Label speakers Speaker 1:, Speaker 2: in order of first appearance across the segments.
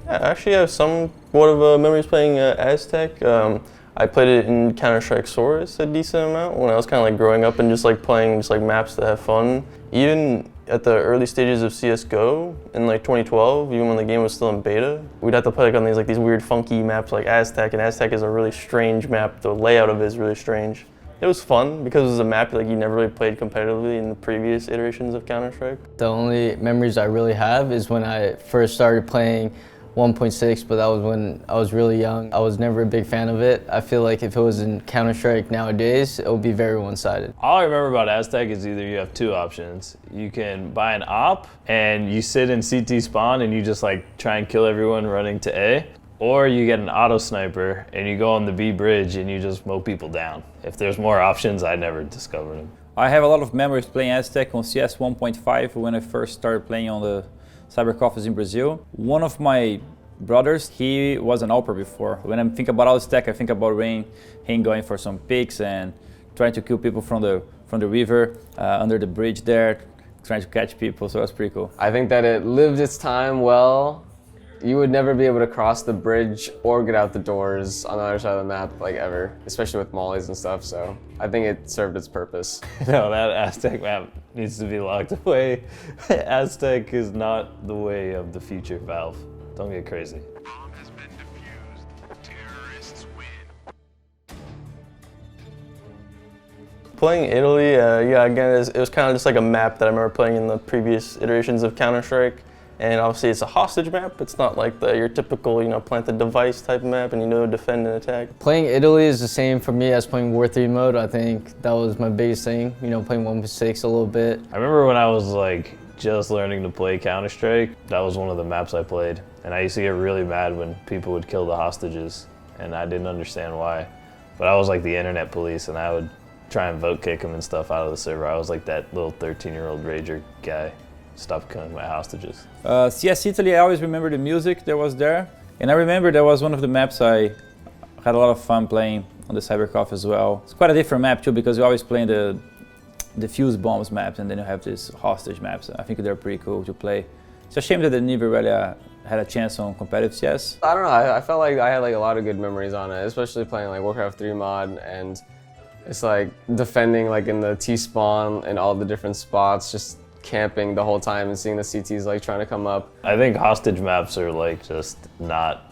Speaker 1: Yeah, I actually have somewhat of memories playing Aztec. I played it in Counter-Strike Source a decent amount when I was kind of like growing up and just like playing just like maps to have fun. Even at the early stages of CSGO in like 2012, even when the game was still in beta, we'd have to play like on these weird funky maps like Aztec, and Aztec is a really strange map. The layout of it is really strange. It was fun because it was a map like you never really played competitively in the previous iterations of Counter-Strike.
Speaker 2: The only memories I really have is when I first started playing 1.6, but that was when I was really young. I was never a big fan of it. I feel like if it was in Counter-Strike nowadays, it would be very one-sided.
Speaker 3: All I remember about Aztec is either you have two options. You can buy an op and you sit in CT spawn and you just like try and kill everyone running to A, or you get an auto sniper and you go on the B bridge and you just mow people down. If there's more options, I never discovered them.
Speaker 4: I have a lot of memories playing Aztec on CS 1.5 when I first started playing on the cyber office in Brazil. One of my brothers, he was an AWPer before. When I think about Aztec, I think about him going for some picks and trying to kill people from the river, under the bridge there, trying to catch people, so that's pretty cool.
Speaker 5: I think that it lived its time well. You would never be able to cross the bridge or get out the doors on the other side of the map, like ever, especially with mollies and stuff, so I think it served its purpose.
Speaker 3: No, that Aztec map needs to be locked away. Aztec is not the way of the future, Valve. Don't get crazy.
Speaker 6: Bomb has been defused. Terrorists win.
Speaker 1: Playing Italy, yeah, again, it was kind of just like a map that I remember playing in the previous iterations of Counter-Strike. And obviously it's a hostage map. It's not like your typical, plant the device type map and defend and attack.
Speaker 2: Playing Italy is the same for me as playing War 3 mode. I think that was my biggest thing, playing 1.6 a little bit.
Speaker 3: I remember when I was like just learning to play Counter-Strike, that was one of the maps I played. And I used to get really mad when people would kill the hostages, and I didn't understand why. But I was like the internet police, and I would try and vote kick them and stuff out of the server. I was like that little 13-year-old rager guy. Stop killing my hostages.
Speaker 4: CS Italy, I always remember the music that was there. And I remember that was one of the maps I had a lot of fun playing on the CyberCoff as well. It's quite a different map too, because you're always playing the fuse bombs maps, and then you have these hostage maps. I think they're pretty cool to play. It's a shame that they never really had a chance on competitive CS.
Speaker 5: I don't know, I felt like I had like a lot of good memories on it, especially playing like Warcraft 3 mod, and it's like defending like in the T-spawn and all the different spots, just camping the whole time and seeing the CTs like trying to come up.
Speaker 3: I think hostage maps are like just not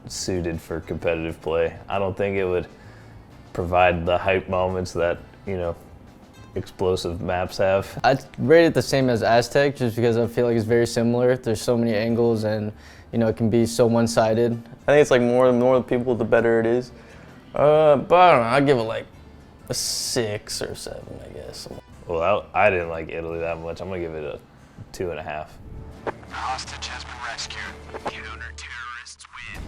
Speaker 3: suited for competitive play. I don't think it would provide the hype moments that, explosive maps have.
Speaker 2: I'd rate it the same as Aztec just because I feel like it's very similar. There's so many angles and it can be so one-sided.
Speaker 1: I think it's like more the people, the better it is. But I don't know, I'd give it like a 6 or 7, I guess.
Speaker 3: Well, I didn't like Italy that much. I'm gonna give it a 2.5.
Speaker 6: The hostage has been rescued. Counter-terrorists win.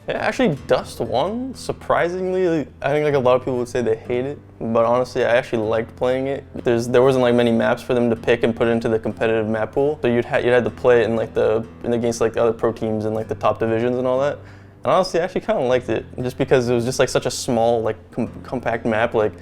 Speaker 1: Yeah, actually, Dust 1, surprisingly, I think like a lot of people would say they hate it, but honestly, I actually liked playing it. There wasn't like many maps for them to pick and put into the competitive map pool, so you'd had to play it in like against like the other pro teams and like the top divisions and all that. And honestly, I actually kind of liked it, just because it was just like such a small, like compact map. Like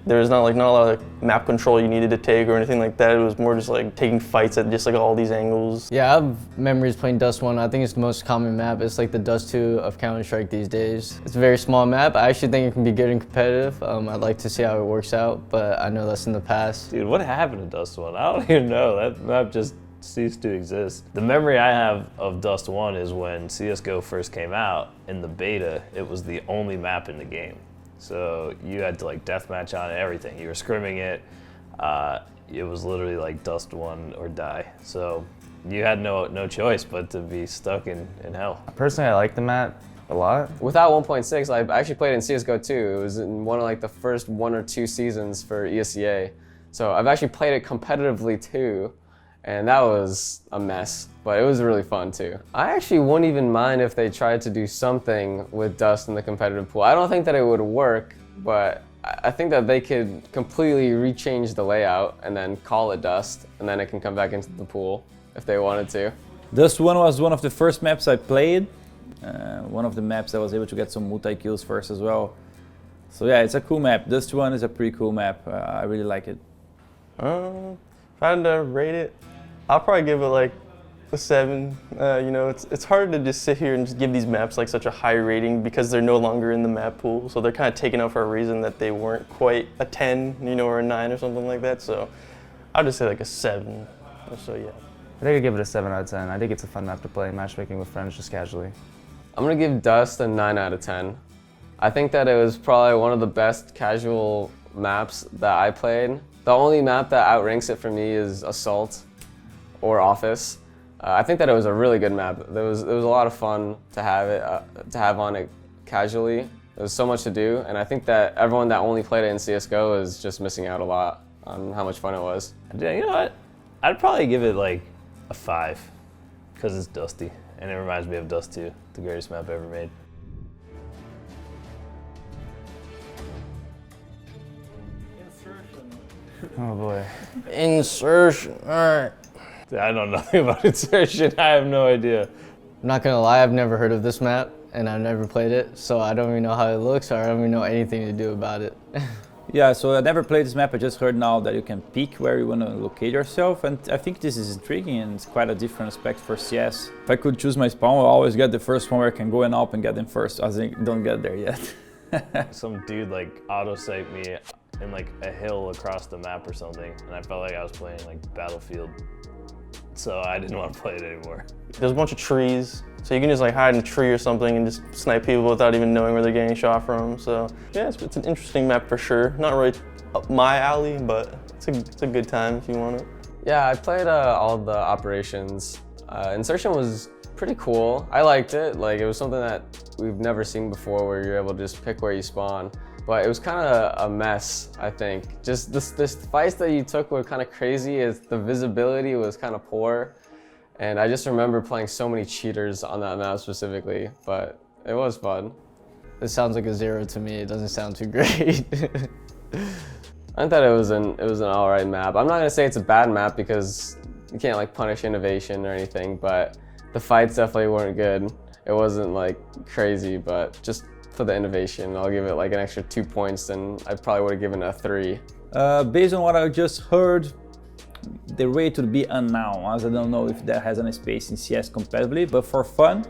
Speaker 1: there was not a lot of like, map control you needed to take or anything like that. It was more just like taking fights at just like all these angles.
Speaker 2: Yeah, I have memories playing Dust 1. I think it's the most common map. It's like the Dust 2 of Counter-Strike these days. It's a very small map. I actually think it can be good and competitive. I'd like to see how it works out, but I know that's in the past.
Speaker 3: Dude, what happened to Dust 1? I don't even know. That map just ceased to exist. The memory I have of Dust 1 is when CSGO first came out, in the beta, it was the only map in the game. So you had to like deathmatch on it, everything. You were scrimming it. It was literally like Dust 1 or die. So you had no choice but to be stuck in hell.
Speaker 7: Personally, I like the map a lot.
Speaker 5: Without 1.6, I actually played in CSGO too. It was in one of like the first 1 or 2 seasons for ESEA. So I've actually played it competitively too, and that was a mess, but it was really fun too. I actually wouldn't even mind if they tried to do something with Dust in the competitive pool. I don't think that it would work, but I think that they could completely rechange the layout and then call it Dust, and then it can come back into the pool if they wanted to.
Speaker 4: Dust 1 was one of the first maps I played. One of the maps I was able to get some multi-kills first as well. So yeah, it's a cool map. Dust 1 is a pretty cool map. I really like it.
Speaker 1: If I had to rate it, I'll probably give it like A 7. You know, it's hard to just sit here and just give these maps like such a high rating because they're no longer in the map pool. So they're kind of taken out for a reason that they weren't quite a 10, you know, or a 9 or something like that. So I'll just say like a 7. So yeah.
Speaker 7: I think I'd give it a 7 out of 10. I think it's a fun map to play, matchmaking with friends just casually.
Speaker 5: I'm gonna give Dust a 9 out of 10. I think that it was probably one of the best casual maps that I played. The only map that outranks it for me is Assault or Office. I think that it was a really good map. It was a lot of fun to have on it casually. There was so much to do, and I think that everyone that only played it in CSGO is just missing out a lot on how much fun it was.
Speaker 3: Yeah, you know what? I'd probably give it like a 5 because it's Dusty, and it reminds me of Dust 2, the greatest map ever made.
Speaker 7: Oh boy.
Speaker 2: Insertion. All right.
Speaker 3: I don't know nothing about Insertion. I have no idea.
Speaker 2: I'm not gonna lie, I've never heard of this map and I've never played it, so I don't even know how it looks or I don't even know anything to do about it.
Speaker 4: Yeah, so I never played this map. I just heard now that you can pick where you want to locate yourself, and I think this is intriguing and it's quite a different aspect for CS. If I could choose my spawn, I'll always get the first one where I can go in up and get them first. I think don't get there yet.
Speaker 3: Some dude like auto-sighted me in like a hill across the map or something, and I felt like I was playing like Battlefield. So I didn't want to play it anymore.
Speaker 1: There's a bunch of trees, so you can just like hide in a tree or something and just snipe people without even knowing where they're getting shot from. So yeah, it's an interesting map for sure. Not really up my alley, but it's a good time if you want it.
Speaker 5: Yeah, I played all the operations. Insertion was pretty cool. I liked it. Like, it was something that we've never seen before where you're able to just pick where you spawn. But it was kind of a mess, I think. Just this fights that you took were kind of crazy. The visibility was kind of poor. And I just remember playing so many cheaters on that map specifically, but it was fun.
Speaker 2: This sounds like a 0 to me. It doesn't sound too great.
Speaker 5: I thought it was an all right map. I'm not gonna say it's a bad map because you can't like punish innovation or anything, but the fights definitely weren't good. It wasn't like crazy, but just for the innovation, I'll give it like an extra 2 points, and I probably would have given it a 3.
Speaker 4: Based on what I just heard, the rate would be unknown, as I don't know if that has any space in CS competitively, but for fun,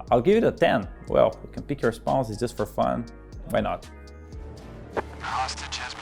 Speaker 4: I'll give it a 10. Well, you can pick your spawns, it's just for fun. Why not?
Speaker 6: Hostage has been